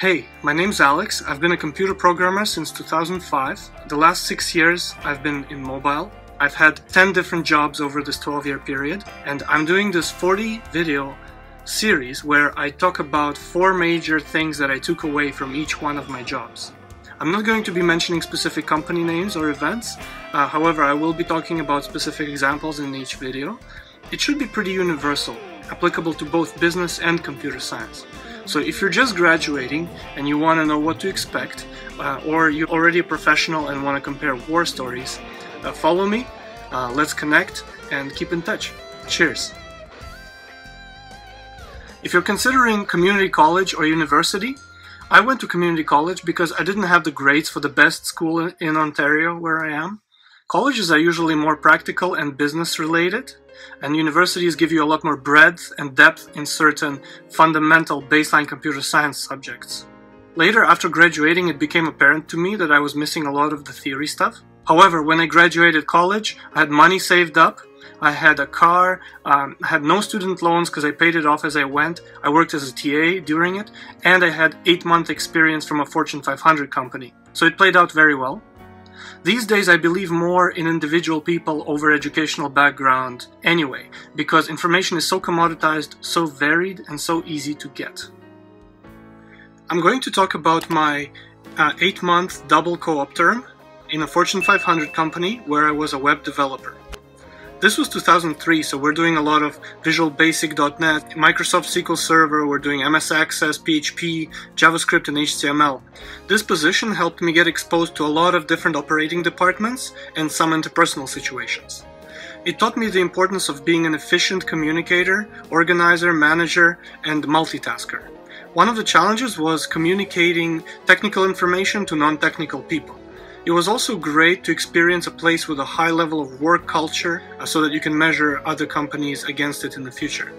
Hey, my name's Alex. I've been a computer programmer since 2005. The last 6 years I've been in mobile. I've had 10 different jobs over this 12-year period, and I'm doing this 40 video series where I talk about 4 major things that I took away from each one of my jobs. I'm not going to be mentioning specific company names or events, however I will be talking about specific examples in each video. It should be pretty universal, applicable to both business and computer science. So if you're just graduating and you want to know what to expect, or you're already a professional and want to compare war stories, follow me, let's connect and keep in touch. Cheers! If you're considering community college or university, I went to community college because I didn't have the grades for the best school in Ontario where I am. Colleges are usually more practical and business related, and universities give you a lot more breadth and depth in certain fundamental baseline computer science subjects. Later, after graduating, it became apparent to me that I was missing a lot of the theory stuff. However, when I graduated college, I had money saved up, I had a car, I had no student loans because I paid it off as I went, I worked as a TA during it, and I had 8-month experience from a Fortune 500 company. So it played out very well. These days I believe more in individual people over educational background anyway, because information is so commoditized, so varied, and so easy to get. I'm going to talk about my 8-month double co-op term in a Fortune 500 company where I was a web developer. This was 2003, so we're doing a lot of Visual Basic.NET, Microsoft SQL Server, we're doing MS Access, PHP, JavaScript, and HTML. This position helped me get exposed to a lot of different operating departments and some interpersonal situations. It taught me the importance of being an efficient communicator, organizer, manager, and multitasker. One of the challenges was communicating technical information to non-technical people. It was also great to experience a place with a high level of work culture so that you can measure other companies against it in the future.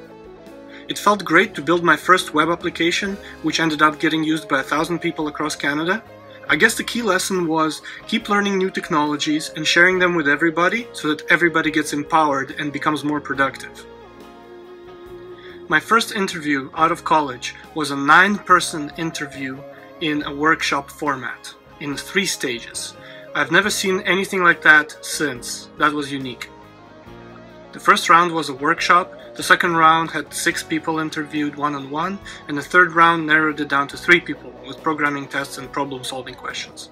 It felt great to build my first web application, which ended up getting used by 1,000 people across Canada. I guess the key lesson was keep learning new technologies and sharing them with everybody so that everybody gets empowered and becomes more productive. My first interview out of college was a 9-person interview in a workshop format, in 3 stages. I've never seen anything like that since. That was unique. The first round was a workshop, the second round had 6 people interviewed one-on-one, and the third round narrowed it down to 3 people with programming tests and problem-solving questions.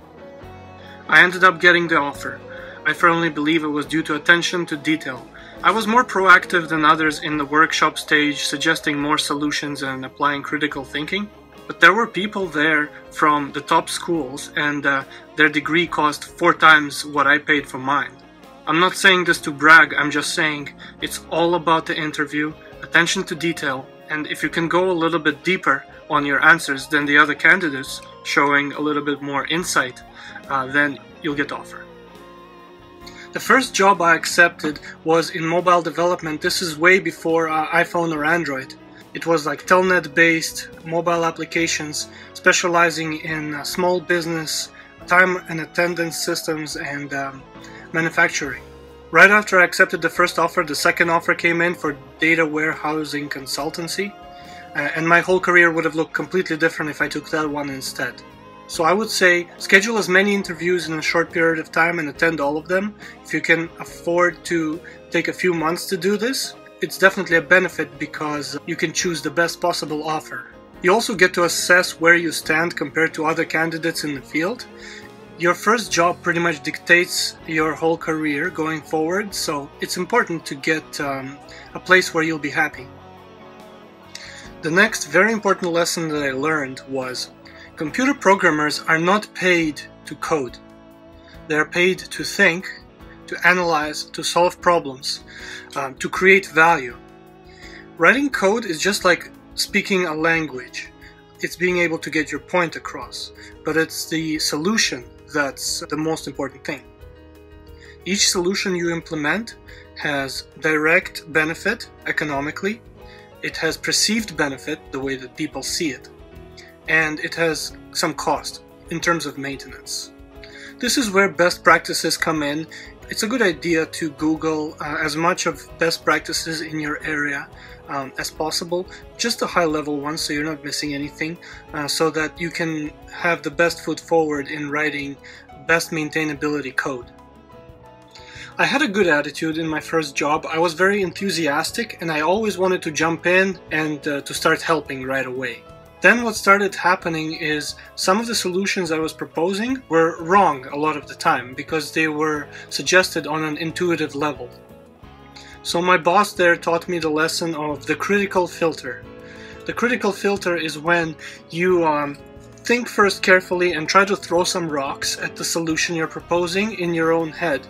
I ended up getting the offer. I firmly believe it was due to attention to detail. I was more proactive than others in the workshop stage, suggesting more solutions and applying critical thinking. But there were people there from the top schools, and their degree cost 4 times what I paid for mine. I'm not saying this to brag, I'm just saying it's all about the interview, attention to detail, and if you can go a little bit deeper on your answers than the other candidates, showing a little bit more insight, then you'll get the offer. The first job I accepted was in mobile development. This is way before iPhone or Android. It was like telnet-based mobile applications specializing in small business, time and attendance systems, and manufacturing. Right after I accepted the first offer, the second offer came in for data warehousing consultancy, and my whole career would have looked completely different if I took that one instead. So I would say schedule as many interviews in a short period of time and attend all of them. If you can afford to take a few months to do this, it's definitely a benefit because you can choose the best possible offer. You also get to assess where you stand compared to other candidates in the field. Your first job pretty much dictates your whole career going forward, so it's important to get a place where you'll be happy. The next very important lesson that I learned was computer programmers are not paid to code. They are paid to think, to analyze, to solve problems, to create value. Writing code is just like speaking a language. It's being able to get your point across, but it's the solution that's the most important thing. Each solution you implement has direct benefit economically, it has perceived benefit the way that people see it, and it has some cost in terms of maintenance. This is where best practices come in It's a good idea to Google as much of best practices in your area as possible, just the high-level ones so you're not missing anything, so that you can have the best foot forward in writing best maintainability code. I had a good attitude in my first job. I was very enthusiastic and I always wanted to jump in and to start helping right away. Then what started happening is some of the solutions I was proposing were wrong a lot of the time because they were suggested on an intuitive level. So my boss there taught me the lesson of the critical filter. The critical filter is when you think first carefully and try to throw some rocks at the solution you're proposing in your own head,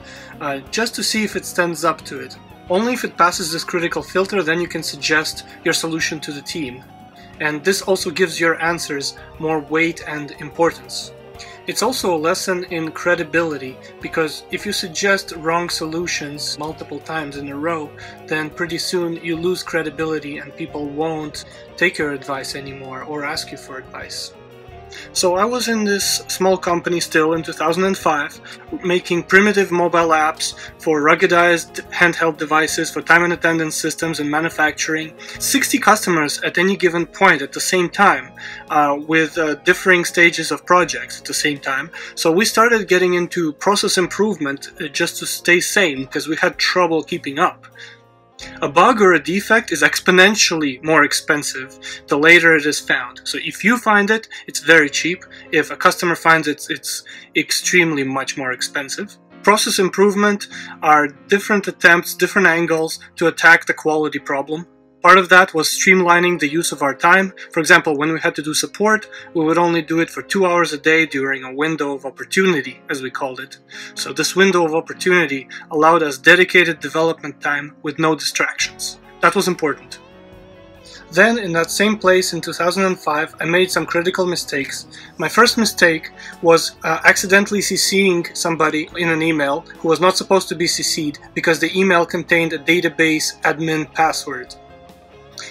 just to see if it stands up to it. Only if it passes this critical filter, then you can suggest your solution to the team. And this also gives your answers more weight and importance. It's also a lesson in credibility, because if you suggest wrong solutions multiple times in a row, then pretty soon you lose credibility and people won't take your advice anymore or ask you for advice. So I was in this small company still in 2005, making primitive mobile apps for ruggedized handheld devices for time and attendance systems and manufacturing. 60 customers at any given point at the same time, with differing stages of projects at the same time. So we started getting into process improvement just to stay sane because we had trouble keeping up. A bug or a defect is exponentially more expensive the later it is found. So if you find it, it's very cheap. If a customer finds it, it's extremely much more expensive. Process improvement are different attempts, different angles to attack the quality problem. Part of that was streamlining the use of our time. For example, when we had to do support, we would only do it for 2 hours a day during a window of opportunity, as we called it. So this window of opportunity allowed us dedicated development time with no distractions. That was important. Then, in that same place in 2005, I made some critical mistakes. My first mistake was accidentally CCing somebody in an email who was not supposed to be CC'd because the email contained a database admin password.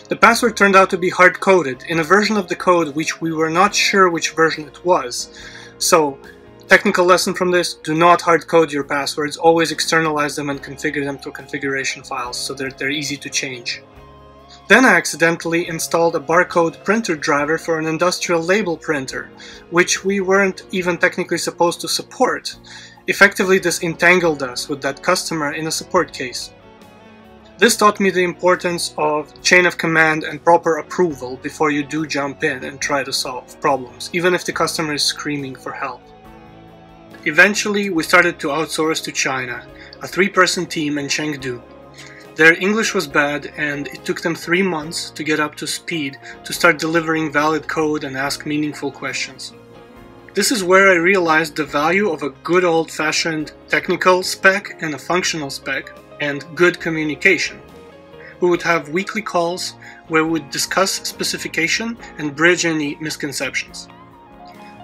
The password turned out to be hard-coded in a version of the code which we were not sure which version it was. So, technical lesson from this, do not hard-code your passwords, always externalize them and configure them to configuration files so they're easy to change. Then I accidentally installed a barcode printer driver for an industrial label printer, which we weren't even technically supposed to support. Effectively, this entangled us with that customer in a support case. This taught me the importance of chain of command and proper approval before you do jump in and try to solve problems, even if the customer is screaming for help. Eventually, we started to outsource to China, a 3-person team in Chengdu. Their English was bad, and it took them 3 months to get up to speed to start delivering valid code and ask meaningful questions. This is where I realized the value of a good old-fashioned technical spec and a functional spec, and good communication. We would have weekly calls where we would discuss specification and bridge any misconceptions.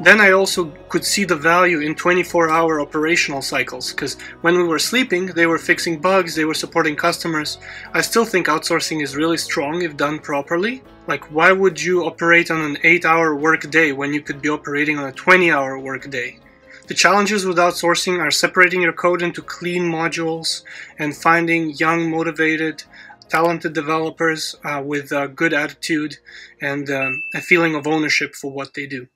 Then I also could see the value in 24-hour operational cycles, because when we were sleeping, they were fixing bugs, they were supporting customers. I still think outsourcing is really strong if done properly. Like, why would you operate on an 8-hour work day when you could be operating on a 20-hour work day? The challenges with outsourcing are separating your code into clean modules and finding young, motivated, talented developers with a good attitude and a feeling of ownership for what they do.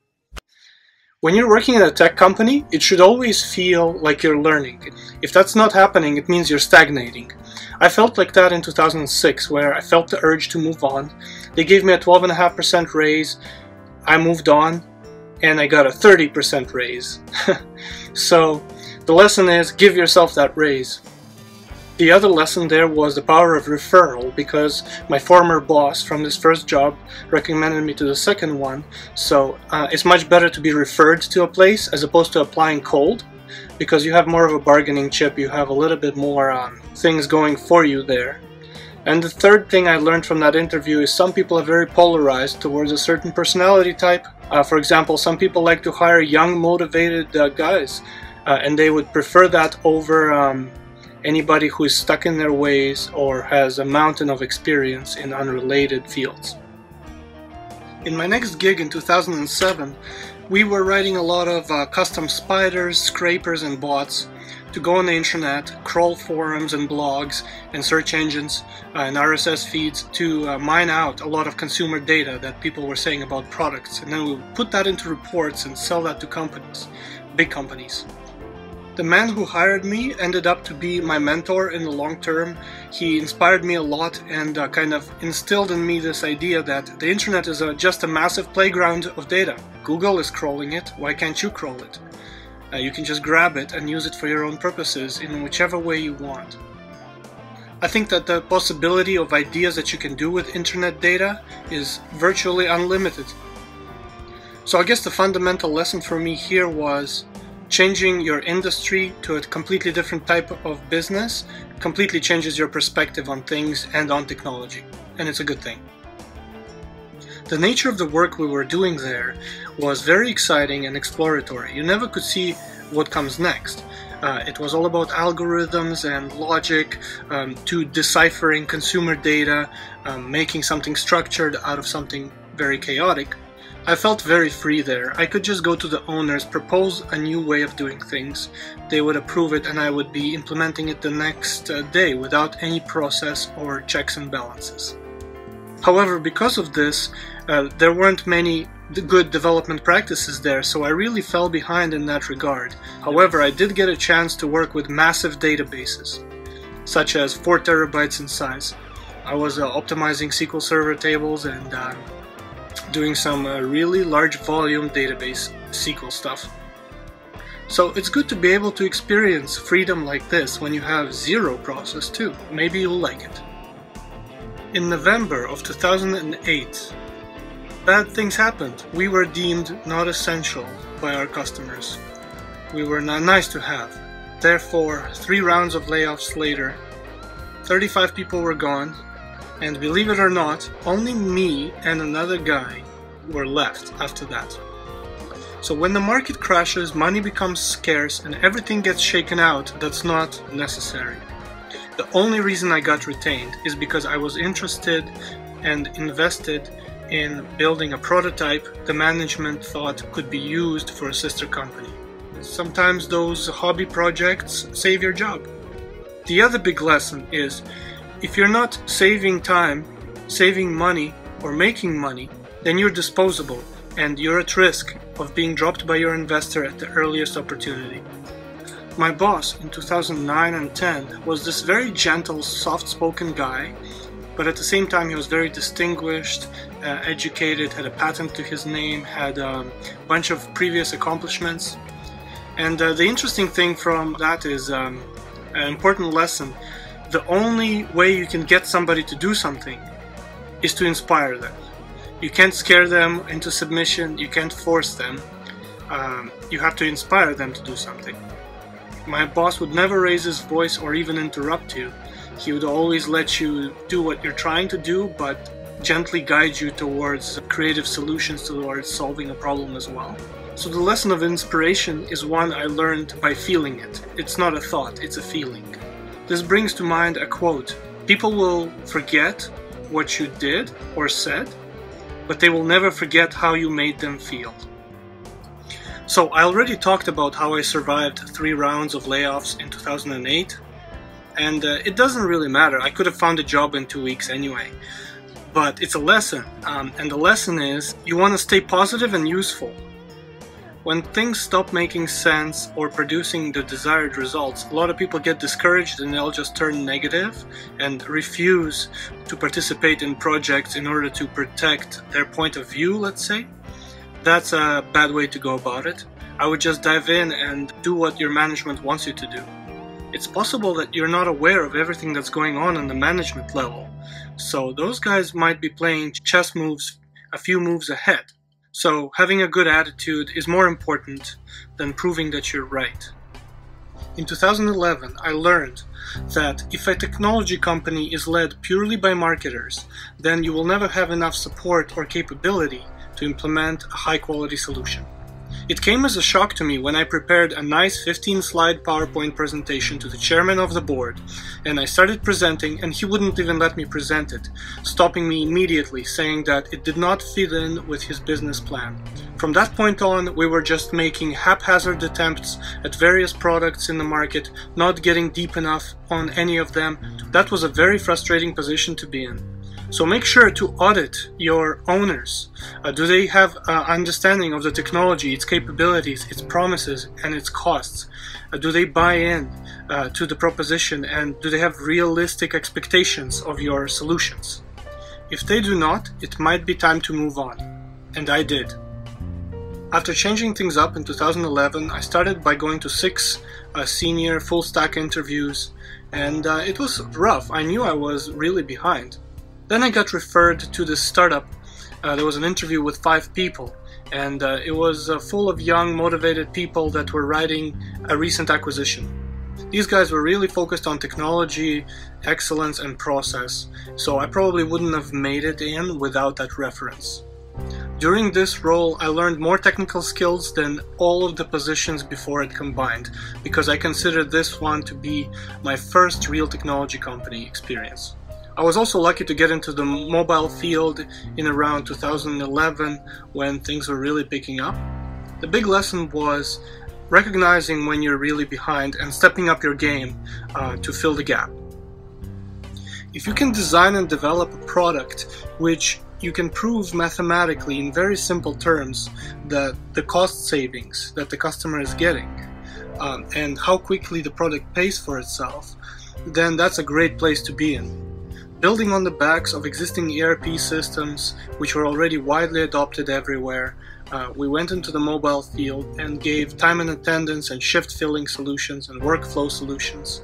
When you're working at a tech company, it should always feel like you're learning. If that's not happening, it means you're stagnating. I felt like that in 2006, where I felt the urge to move on. They gave me a 12.5% raise. I moved on, and I got a 30% raise. So the lesson is, give yourself that raise. The other lesson there was the power of referral, because my former boss from this first job recommended me to the second one. So it's much better to be referred to a place as opposed to applying cold, because you have more of a bargaining chip, you have a little bit more things going for you there. And the third thing I learned from that interview is some people are very polarized towards a certain personality type. For example, some people like to hire young, motivated guys, and they would prefer that over anybody who is stuck in their ways or has a mountain of experience in unrelated fields. In my next gig in 2007, we were writing a lot of custom spiders, scrapers, and bots to go on the internet, crawl forums and blogs and search engines and RSS feeds to mine out a lot of consumer data that people were saying about products, and then we would put that into reports and sell that to companies, big companies. The man who hired me ended up to be my mentor in the long term. He inspired me a lot and kind of instilled in me this idea that the internet is just a massive playground of data. Google is crawling it, why can't you crawl it? You can just grab it and use it for your own purposes in whichever way you want. I think that the possibility of ideas that you can do with internet data is virtually unlimited. So I guess the fundamental lesson for me here was changing your industry to a completely different type of business completely changes your perspective on things and on technology, and it's a good thing. The nature of the work we were doing there was very exciting and exploratory. You never could see what comes next. It was all about algorithms and logic to deciphering consumer data, making something structured out of something very chaotic. I felt very free there. I could just go to the owners, propose a new way of doing things. They would approve it and I would be implementing it the next day without any process or checks and balances. However, because of this, there weren't many good development practices there, so I really fell behind in that regard. However, I did get a chance to work with massive databases, such as 4 terabytes in size. I was optimizing SQL Server tables and doing some really large volume database SQL stuff. So it's good to be able to experience freedom like this when you have zero process too. Maybe you'll like it. In November of 2008, bad things happened. We were deemed not essential by our customers. We were not nice to have. Therefore, 3 rounds of layoffs later, 35 people were gone, and believe it or not, only me and another guy were left after that. So when the market crashes, money becomes scarce and everything gets shaken out that's not necessary. The only reason I got retained is because I was interested and invested in building a prototype the management thought could be used for a sister company. Sometimes those hobby projects save your job. The other big lesson is, if you're not saving time, saving money, or making money, then you're disposable and you're at risk of being dropped by your investor at the earliest opportunity. My boss in 2009 and 10 was this very gentle, soft-spoken guy, but at the same time he was very distinguished, educated, had a patent to his name, had a bunch of previous accomplishments. And the interesting thing from that is an important lesson. The only way you can get somebody to do something is to inspire them. You can't scare them into submission, you can't force them. You have to inspire them to do something. My boss would never raise his voice or even interrupt you. He would always let you do what you're trying to do, but gently guide you towards creative solutions, towards solving a problem as well. So the lesson of inspiration is one I learned by feeling it. It's not a thought, it's a feeling. This brings to mind a quote. People will forget what you did or said, but they will never forget how you made them feel. So I already talked about how I survived 3 rounds of layoffs in 2008, and it doesn't really matter. I could have found a job in 2 weeks anyway. But it's a lesson, and the lesson is you want to stay positive and useful. When things stop making sense or producing the desired results, a lot of people get discouraged and they'll just turn negative and refuse to participate in projects in order to protect their point of view, let's say. That's a bad way to go about it. I would just dive in and do what your management wants you to do. It's possible that you're not aware of everything that's going on the management level, so those guys might be playing chess moves a few moves ahead. So having a good attitude is more important than proving that you're right. In 2011, I learned that if a technology company is led purely by marketers, then you will never have enough support or capability to implement a high-quality solution. It came as a shock to me when I prepared a nice 15-slide PowerPoint presentation to the chairman of the board, and I started presenting and he wouldn't even let me present it, stopping me immediately, saying that it did not fit in with his business plan. From that point on, we were just making haphazard attempts at various products in the market, not getting deep enough on any of them. That was a very frustrating position to be in. So make sure to audit your owners. Do they have understanding of the technology, its capabilities, its promises, and its costs? Do they buy in to the proposition, and do they have realistic expectations of your solutions? If they do not, it might be time to move on. And I did. After changing things up in 2011, I started by going to 6 senior full-stack interviews, and it was rough. I knew I was really behind. Then I got referred to this startup. There was an interview with 5 people, and it was full of young, motivated people that were writing a recent acquisition. These guys were really focused on technology, excellence, and process, so I probably wouldn't have made it in without that reference. During this role, I learned more technical skills than all of the positions before it combined, because I consider this one to be my first real technology company experience. I was also lucky to get into the mobile field in around 2011 when things were really picking up. The big lesson was recognizing when you're really behind and stepping up your game to fill the gap. If you can design and develop a product which you can prove mathematically in very simple terms that the cost savings that the customer is getting and how quickly the product pays for itself, then that's a great place to be in. Building on the backs of existing ERP systems, which were already widely adopted everywhere, we went into the mobile field and gave time and attendance and shift filling solutions and workflow solutions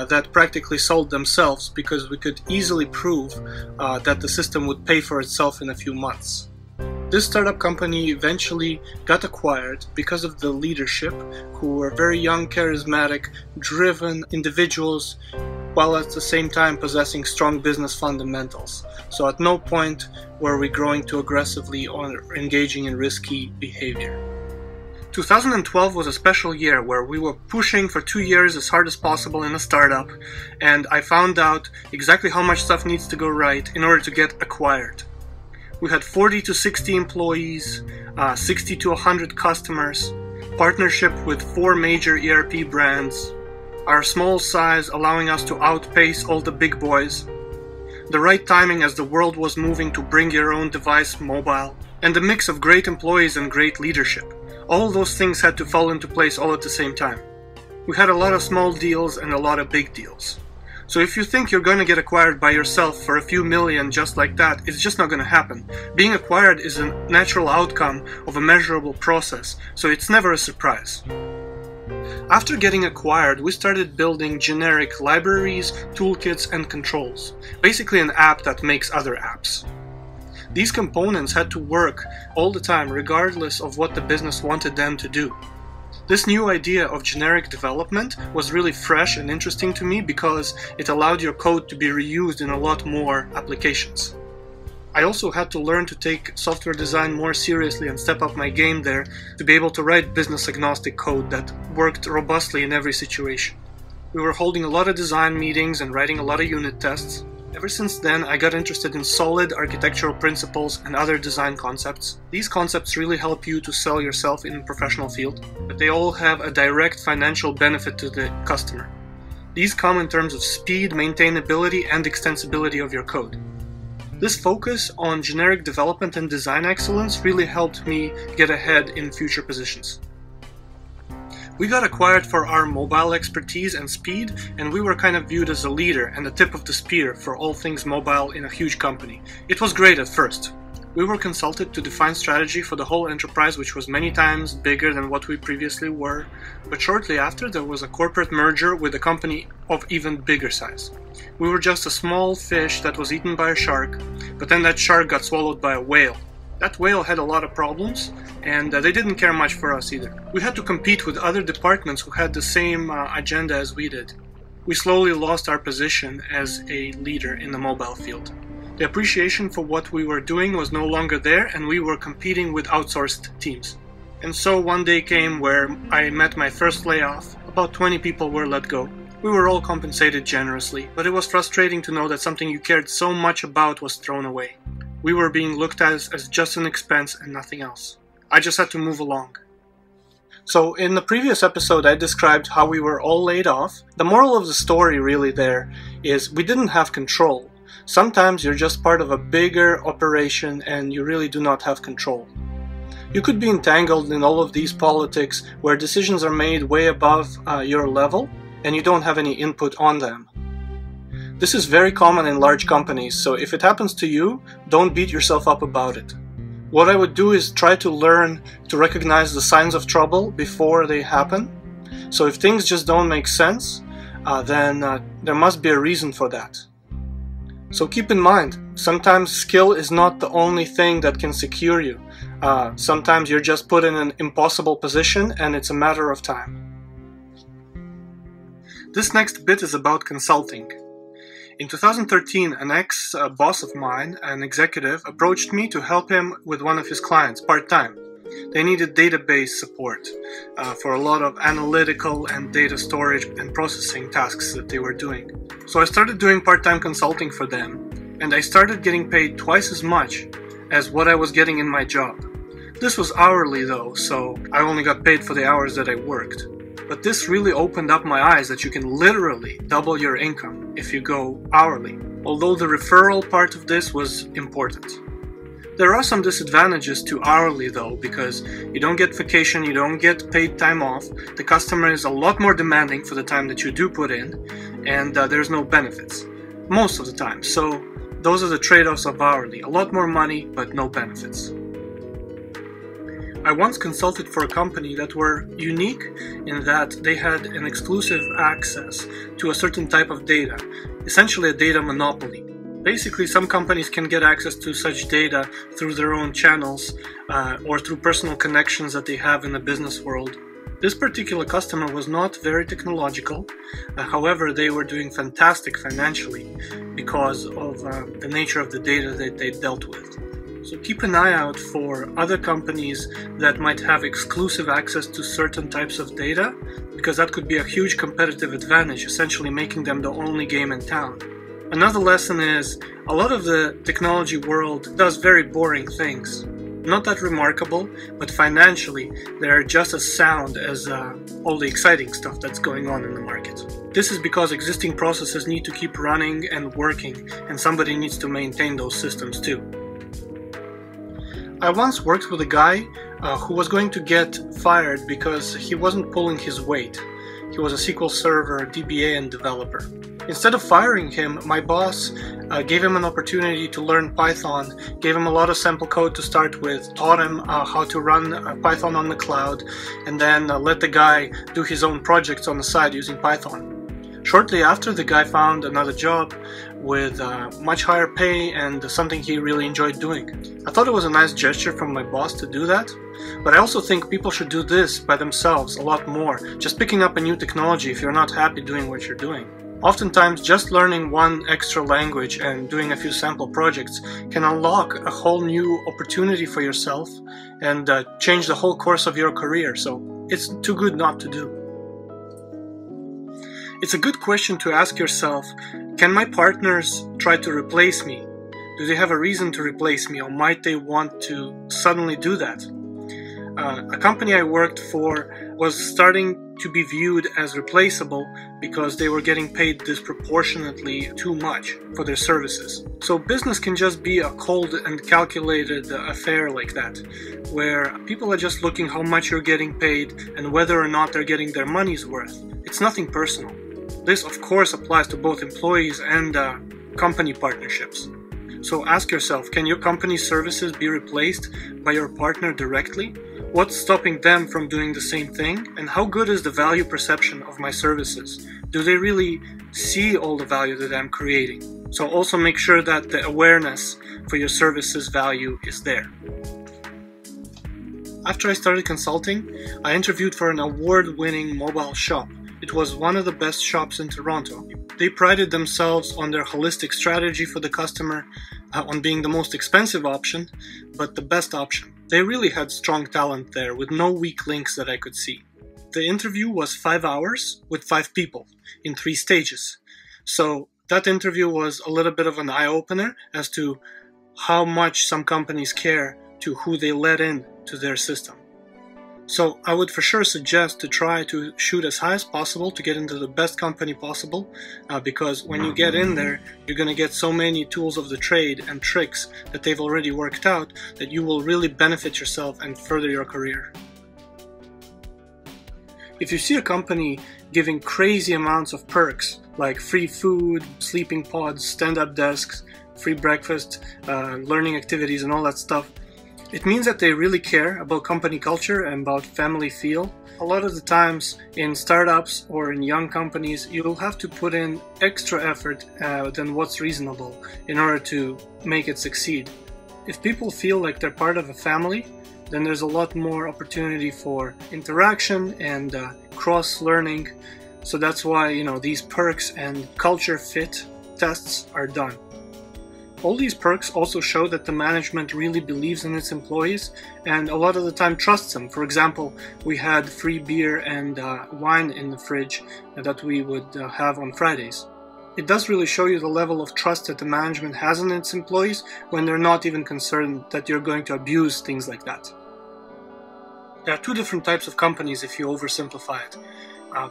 that practically sold themselves because we could easily prove that the system would pay for itself in a few months. This startup company eventually got acquired because of the leadership, who were very young, charismatic, driven individuals, while at the same time possessing strong business fundamentals. So at no point were we growing too aggressively or engaging in risky behavior. 2012 was a special year where we were pushing for 2 years as hard as possible in a startup, and I found out exactly how much stuff needs to go right in order to get acquired. We had 40 to 60 employees, 60 to 100 customers, partnership with 4 major ERP brands, our small size allowing us to outpace all the big boys, the right timing as the world was moving to bring your own device mobile, and a mix of great employees and great leadership. All those things had to fall into place all at the same time. We had a lot of small deals and a lot of big deals. So if you think you're going to get acquired by yourself for a few million just like that, it's just not going to happen. Being acquired is a natural outcome of a measurable process, so it's never a surprise. After getting acquired, we started building generic libraries, toolkits, and controls. Basically an app that makes other apps. These components had to work all the time, regardless of what the business wanted them to do. This new idea of generic development was really fresh and interesting to me because it allowed your code to be reused in a lot more applications. I also had to learn to take software design more seriously and step up my game there to be able to write business-agnostic code that worked robustly in every situation. We were holding a lot of design meetings and writing a lot of unit tests. Ever since then, I got interested in solid architectural principles and other design concepts. These concepts really help you to sell yourself in the professional field, but they all have a direct financial benefit to the customer. These come in terms of speed, maintainability, and extensibility of your code. This focus on generic development and design excellence really helped me get ahead in future positions. We got acquired for our mobile expertise and speed, and we were kind of viewed as a leader and the tip of the spear for all things mobile in a huge company. It was great at first. We were consulted to define strategy for the whole enterprise, which was many times bigger than what we previously were, but shortly after there was a corporate merger with a company of even bigger size. We were just a small fish that was eaten by a shark, but then that shark got swallowed by a whale. That whale had a lot of problems, and they didn't care much for us either. We had to compete with other departments who had the same agenda as we did. We slowly lost our position as a leader in the mobile field. The appreciation for what we were doing was no longer there, and we were competing with outsourced teams. And so one day came where I met my first layoff. About 20 people were let go. We were all compensated generously, but it was frustrating to know that something you cared so much about was thrown away. We were being looked at as just an expense and nothing else. I just had to move along. So in the previous episode I described how we were all laid off. The moral of the story really there is we didn't have control. Sometimes you're just part of a bigger operation and you really do not have control. You could be entangled in all of these politics where decisions are made way above your level and you don't have any input on them. This is very common in large companies, so if it happens to you, don't beat yourself up about it. What I would do is try to learn to recognize the signs of trouble before they happen. So if things just don't make sense, then there must be a reason for that. So keep in mind, sometimes skill is not the only thing that can secure you. Sometimes you're just put in an impossible position and it's a matter of time. This next bit is about consulting. In 2013, an ex-boss of mine, an executive, approached me to help him with one of his clients, part-time. They needed database support for a lot of analytical and data storage and processing tasks that they were doing. So I started doing part-time consulting for them, and I started getting paid twice as much as what I was getting in my job. This was hourly though, so I only got paid for the hours that I worked. But this really opened up my eyes that you can literally double your income if you go hourly, although the referral part of this was important. There are some disadvantages to hourly though, because you don't get vacation, you don't get paid time off, the customer is a lot more demanding for the time that you do put in, and there's no benefits, most of the time. So those are the trade-offs of hourly, a lot more money but no benefits. I once consulted for a company that were unique in that they had an exclusive access to a certain type of data, essentially a data monopoly. Basically, some companies can get access to such data through their own channels or through personal connections that they have in the business world. This particular customer was not very technological, however they were doing fantastic financially because of the nature of the data that they dealt with. So keep an eye out for other companies that might have exclusive access to certain types of data, because that could be a huge competitive advantage, essentially making them the only game in town. Another lesson is, a lot of the technology world does very boring things. Not that remarkable, but financially they are just as sound as all the exciting stuff that's going on in the market. This is because existing processes need to keep running and working, and somebody needs to maintain those systems too. I once worked with a guy who was going to get fired because he wasn't pulling his weight. He was a SQL Server, DBA, and developer. Instead of firing him, my boss gave him an opportunity to learn Python, gave him a lot of sample code to start with, taught him how to run Python on the cloud, and then let the guy do his own projects on the side using Python. Shortly after, the guy found another job with much higher pay and something he really enjoyed doing. I thought it was a nice gesture from my boss to do that, but I also think people should do this by themselves a lot more, just picking up a new technology if you're not happy doing what you're doing. Oftentimes, just learning one extra language and doing a few sample projects can unlock a whole new opportunity for yourself and change the whole course of your career, so it's too good not to do. It's a good question to ask yourself, can my partners try to replace me? Do they have a reason to replace me, or might they want to suddenly do that? A company I worked for was starting to be viewed as replaceable because they were getting paid disproportionately too much for their services. So business can just be a cold and calculated affair like that, where people are just looking how much you're getting paid and whether or not they're getting their money's worth. It's nothing personal. This, of course, applies to both employees and company partnerships. So ask yourself, can your company's services be replaced by your partner directly? What's stopping them from doing the same thing? And how good is the value perception of my services? Do they really see all the value that I'm creating? So also make sure that the awareness for your services value is there. After I started consulting, I interviewed for an award-winning mobile shop. It was one of the best shops in Toronto. They prided themselves on their holistic strategy for the customer, on being the most expensive option, but the best option. They really had strong talent there with no weak links that I could see. The interview was 5 hours with 5 people in 3 stages. So that interview was a little bit of an eye-opener as to how much some companies care to who they let in to their system. So I would for sure suggest to try to shoot as high as possible to get into the best company possible, because when you get in there, you're going to get so many tools of the trade and tricks that they've already worked out that you will really benefit yourself and further your career. If you see a company giving crazy amounts of perks like free food, sleeping pods, stand-up desks, free breakfast, learning activities and all that stuff, it means that they really care about company culture and about family feel. A lot of the times in startups or in young companies, you'll have to put in extra effort than what's reasonable in order to make it succeed. If people feel like they're part of a family, then there's a lot more opportunity for interaction and cross-learning. So that's why, these perks and culture fit tests are done. All these perks also show that the management really believes in its employees and a lot of the time trusts them. For example, we had free beer and wine in the fridge that we would have on Fridays. It does really show you the level of trust that the management has in its employees when they're not even concerned that you're going to abuse things like that. There are 2 different types of companies if you oversimplify it.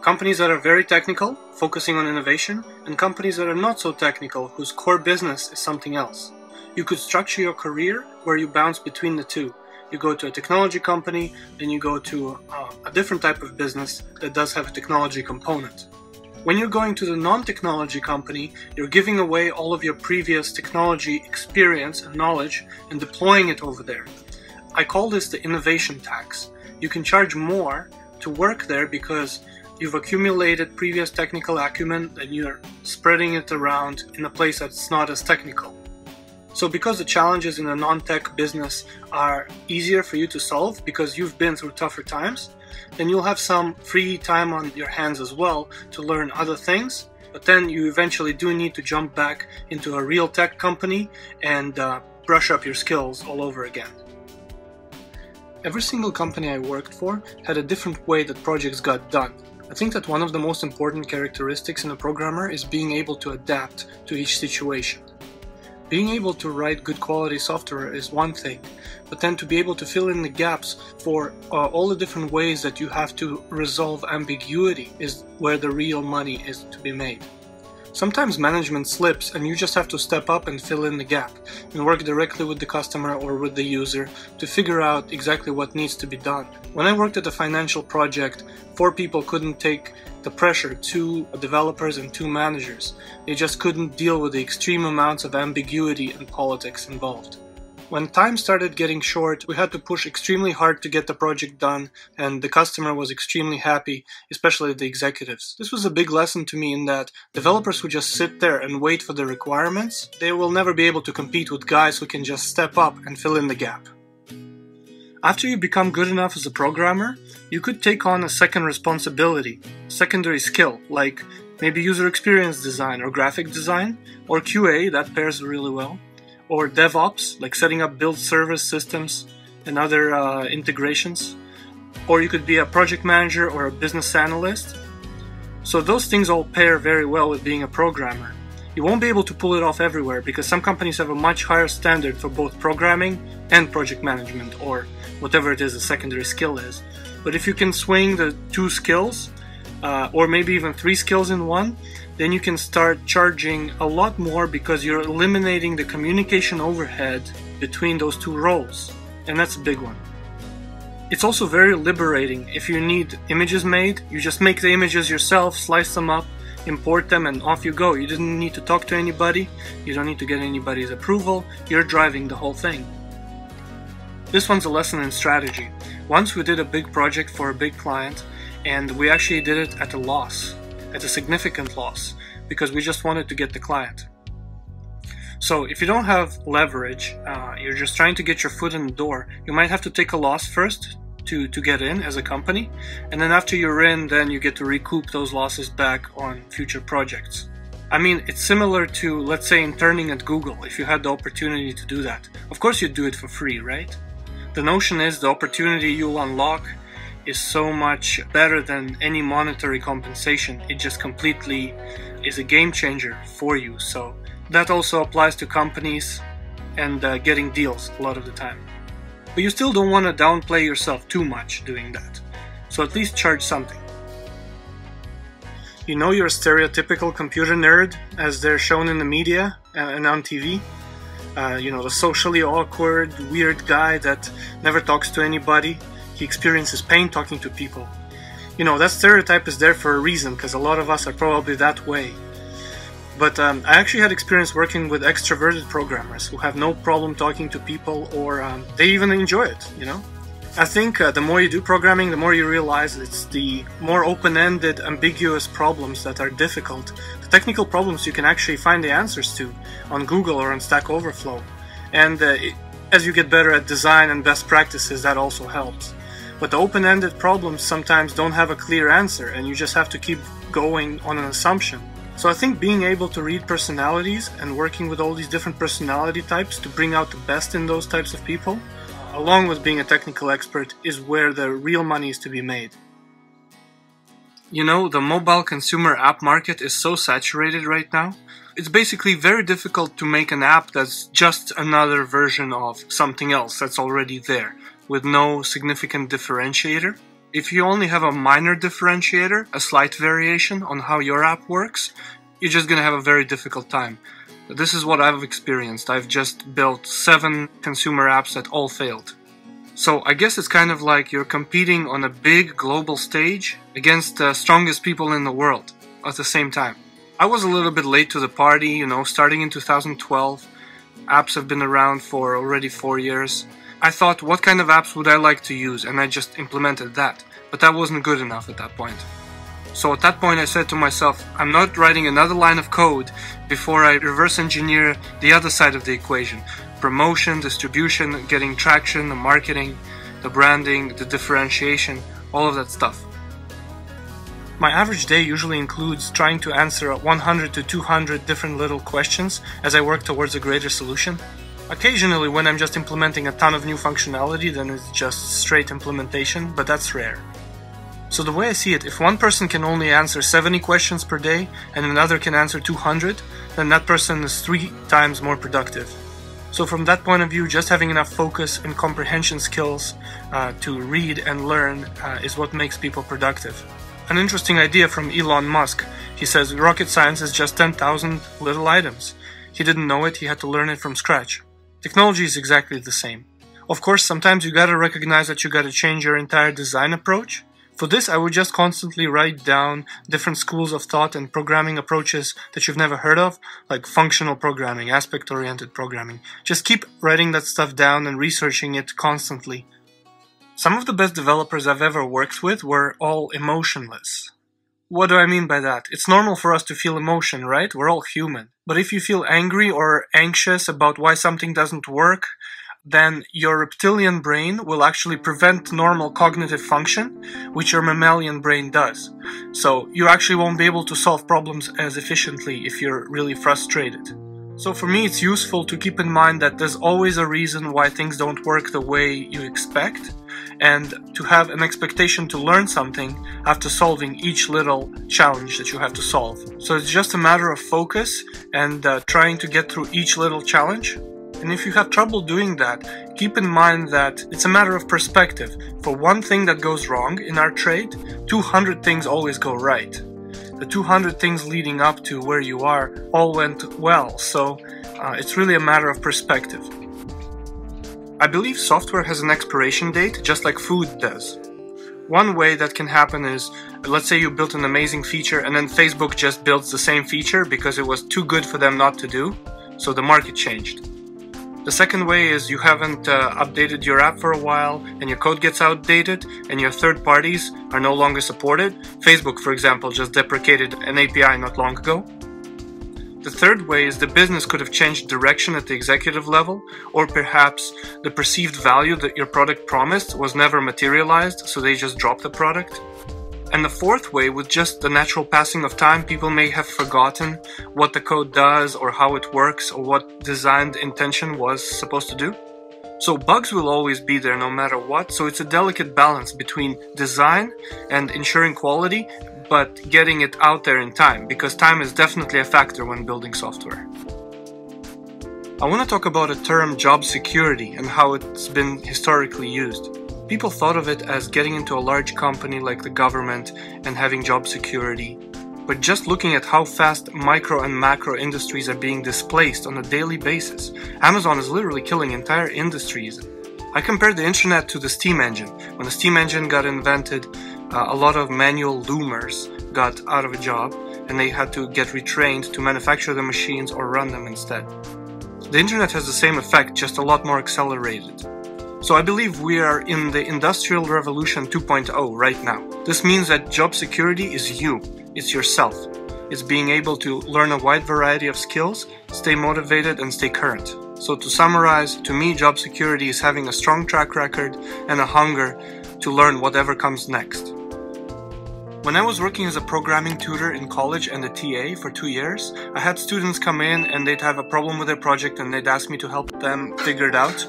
Companies that are very technical, focusing on innovation, and companies that are not so technical, whose core business is something else. You could structure your career where you bounce between the 2. You go to a technology company, then you go to a different type of business that does have a technology component. When you're going to the non-technology company, you're giving away all of your previous technology experience and knowledge and deploying it over there. I call this the innovation tax. You can charge more to work there because you've accumulated previous technical acumen and you're spreading it around in a place that's not as technical. So because the challenges in a non-tech business are easier for you to solve because you've been through tougher times, then you'll have some free time on your hands as well to learn other things, but then you eventually do need to jump back into a real tech company and brush up your skills all over again. Every single company I worked for had a different way that projects got done. I think that one of the most important characteristics in a programmer is being able to adapt to each situation. Being able to write good quality software is one thing, but then to be able to fill in the gaps for all the different ways that you have to resolve ambiguity is where the real money is to be made. Sometimes management slips and you just have to step up and fill in the gap and work directly with the customer or with the user to figure out exactly what needs to be done. When I worked at a financial project, 4 people couldn't take the pressure, 2 developers and 2 managers. They just couldn't deal with the extreme amounts of ambiguity and politics involved. When time started getting short, we had to push extremely hard to get the project done, and the customer was extremely happy, especially the executives. This was a big lesson to me in that developers who just sit there and wait for the requirements, they will never be able to compete with guys who can just step up and fill in the gap. After you become good enough as a programmer, you could take on a second responsibility, secondary skill, like maybe user experience design or graphic design, or QA, that pairs really well. Or DevOps, like setting up build service systems and other integrations. Or you could be a project manager or a business analyst. So those things all pair very well with being a programmer. You won't be able to pull it off everywhere because some companies have a much higher standard for both programming and project management, or whatever it is a secondary skill is. But if you can swing the 2 skills, or maybe even 3 skills in one, then you can start charging a lot more because you're eliminating the communication overhead between those 2 roles. And that's a big one. It's also very liberating. If you need images made, you just make the images yourself, slice them up, import them, and off you go. You didn't need to talk to anybody. You don't need to get anybody's approval. You're driving the whole thing. This one's a lesson in strategy. Once we did a big project for a big client, and we actually did it at a loss. At a significant loss, because we just wanted to get the client. So if you don't have leverage, you're just trying to get your foot in the door, you might have to take a loss first to get in as a company, and then after you're in, then you get to recoup those losses back on future projects. I mean, it's similar to, let's say, interning at Google, if you had the opportunity to do that. Of course you'd do it for free, right? The notion is the opportunity you'll unlock is so much better than any monetary compensation. It just completely is a game changer for you. So that also applies to companies and getting deals a lot of the time. But you still don't want to downplay yourself too much doing that. So at least charge something. You know you're a stereotypical computer nerd as they're shown in the media and on TV. The socially awkward, weird guy that never talks to anybody. He experiences pain talking to people. That stereotype is there for a reason, because a lot of us are probably that way. But I actually had experience working with extroverted programmers who have no problem talking to people, or they even enjoy it, I think the more you do programming, the more you realize it's the more open-ended, ambiguous problems that are difficult. The technical problems you can actually find the answers to on Google or on Stack Overflow. And as you get better at design and best practices, that also helps. But the open-ended problems sometimes don't have a clear answer, and you just have to keep going on an assumption. So I think being able to read personalities and working with all these different personality types to bring out the best in those types of people, along with being a technical expert, is where the real money is to be made. The mobile consumer app market is so saturated right now. It's basically very difficult to make an app that's just another version of something else that's already there, with no significant differentiator. If you only have a minor differentiator, a slight variation on how your app works, you're just going to have a very difficult time. This is what I've experienced. I've just built 7 consumer apps that all failed. So I guess it's kind of like you're competing on a big global stage against the strongest people in the world at the same time. I was a little bit late to the party, starting in 2012. Apps have been around for already 4 years. I thought, what kind of apps would I like to use? And I just implemented that. But that wasn't good enough at that point. So at that point I said to myself, I'm not writing another line of code before I reverse engineer the other side of the equation. Promotion, distribution, getting traction, the marketing, the branding, the differentiation, all of that stuff. My average day usually includes trying to answer 100 to 200 different little questions as I work towards a greater solution. Occasionally, when I'm just implementing a ton of new functionality, then it's just straight implementation, but that's rare. So the way I see it, if one person can only answer 70 questions per day and another can answer 200, then that person is 3 times more productive. So from that point of view, just having enough focus and comprehension skills to read and learn is what makes people productive. An interesting idea from Elon Musk. He says rocket science is just 10,000 little items. He didn't know it, he had to learn it from scratch. Technology is exactly the same. Of course, sometimes you gotta recognize that you gotta change your entire design approach. For this, I would just constantly write down different schools of thought and programming approaches that you've never heard of, like functional programming, aspect-oriented programming. Just keep writing that stuff down and researching it constantly. Some of the best developers I've ever worked with were all emotionless. What do I mean by that? It's normal for us to feel emotion, right? We're all human. But if you feel angry or anxious about why something doesn't work, then your reptilian brain will actually prevent normal cognitive function, which your mammalian brain does. So you actually won't be able to solve problems as efficiently if you're really frustrated. So for me, it's useful to keep in mind that there's always a reason why things don't work the way you expect, and to have an expectation to learn something after solving each little challenge that you have to solve. So it's just a matter of focus and trying to get through each little challenge. And if you have trouble doing that, keep in mind that it's a matter of perspective. For one thing that goes wrong in our trade, 200 things always go right. The 200 things leading up to where you are all went well, so it's really a matter of perspective. I believe software has an expiration date, just like food does. One way that can happen is, let's say you built an amazing feature and then Facebook just builds the same feature because it was too good for them not to do, so the market changed. The second way is you haven't updated your app for a while and your code gets outdated and your third parties are no longer supported. Facebook, for example, just deprecated an API not long ago. The third way is the business could have changed direction at the executive level, or perhaps the perceived value that your product promised was never materialized, so they just dropped the product. And the fourth way, with just the natural passing of time, people may have forgotten what the code does or how it works or what designed intention was supposed to do. So bugs will always be there no matter what, so it's a delicate balance between design and ensuring quality, but getting it out there in time, because time is definitely a factor when building software. I want to talk about a term, job security, and how it's been historically used. People thought of it as getting into a large company like the government and having job security. But just looking at how fast micro and macro industries are being displaced on a daily basis, Amazon is literally killing entire industries. I compared the internet to the steam engine. When the steam engine got invented, a lot of manual loomers got out of a job and they had to get retrained to manufacture the machines or run them instead. The internet has the same effect, just a lot more accelerated. So I believe we are in the Industrial Revolution 2.0 right now. This means that job security is you. It's yourself. It's being able to learn a wide variety of skills, stay motivated, and stay current. So to summarize, to me, job security is having a strong track record and a hunger to learn whatever comes next. When I was working as a programming tutor in college and a TA for 2 years, I had students come in and they'd have a problem with their project and they'd ask me to help them figure it out.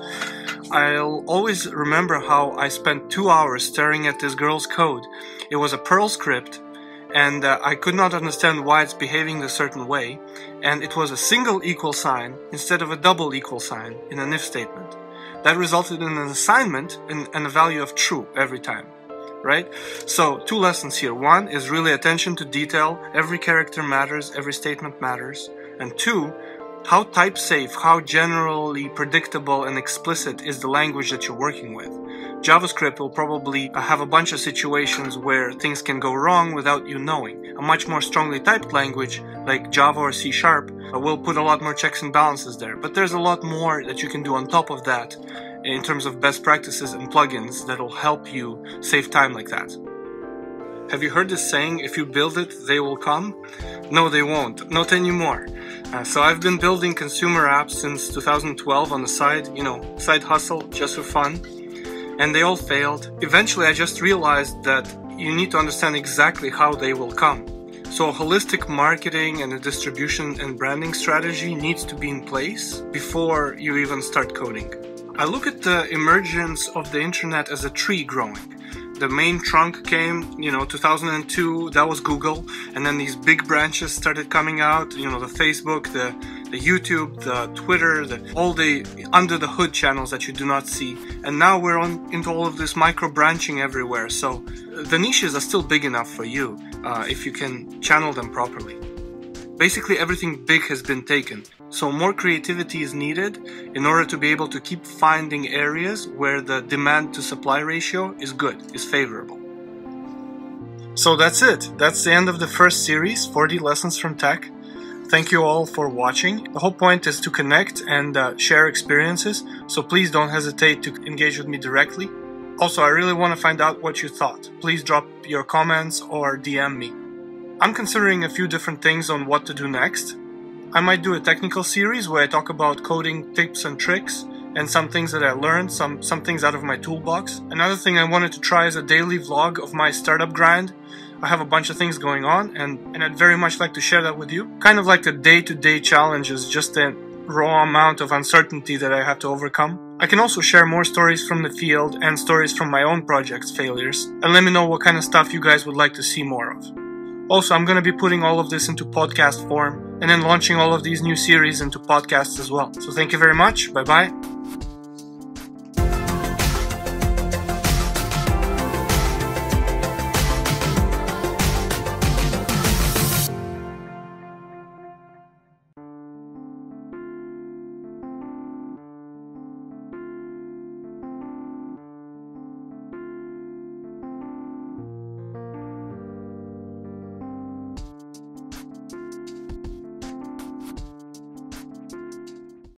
I'll always remember how I spent 2 hours staring at this girl's code. It was a Perl script, and I could not understand why it's behaving a certain way, and it was a single equal sign instead of a double equal sign in an if statement. That resulted in an assignment and a value of true every time, right? So 2 lessons here. 1 is really attention to detail. Every character matters, every statement matters. And 2, how type safe, how generally predictable and explicit is the language that you're working with. JavaScript will probably have a bunch of situations where things can go wrong without you knowing. A much more strongly typed language like Java or C# will put a lot more checks and balances there. But there's a lot more that you can do on top of that in terms of best practices and plugins that will help you save time like that. Have you heard this saying, if you build it, they will come? No, they won't. Not anymore. So I've been building consumer apps since 2012 on the side, side hustle, just for fun. And they all failed. Eventually I just realized that you need to understand exactly how they will come. So a holistic marketing and a distribution and branding strategy needs to be in place before you even start coding. I look at the emergence of the internet as a tree growing. The main trunk came, 2002, that was Google, and then these big branches started coming out, the Facebook, the YouTube, the Twitter, all the under the hood channels that you do not see. And now we're into all of this micro branching everywhere, so the niches are still big enough for you if you can channel them properly. Basically everything big has been taken, so more creativity is needed in order to be able to keep finding areas where the demand to supply ratio is good, is favorable. So that's it. That's the end of the first series, 40 lessons from tech. Thank you all for watching. The whole point is to connect and share experiences, so please don't hesitate to engage with me directly. Also, I really want to find out what you thought. Please drop your comments or DM me. I'm considering a few different things on what to do next. I might do a technical series where I talk about coding tips and tricks and some things that I learned, some things out of my toolbox. Another thing I wanted to try is a daily vlog of my startup grind. I have a bunch of things going on and I'd very much like to share that with you. Kind of like the day-to-day challenges, just the raw amount of uncertainty that I have to overcome. I can also share more stories from the field and stories from my own project's failures, and let me know what kind of stuff you guys would like to see more of. Also, I'm going to be putting all of this into podcast form and then launching all of these new series into podcasts as well. So thank you very much. Bye-bye.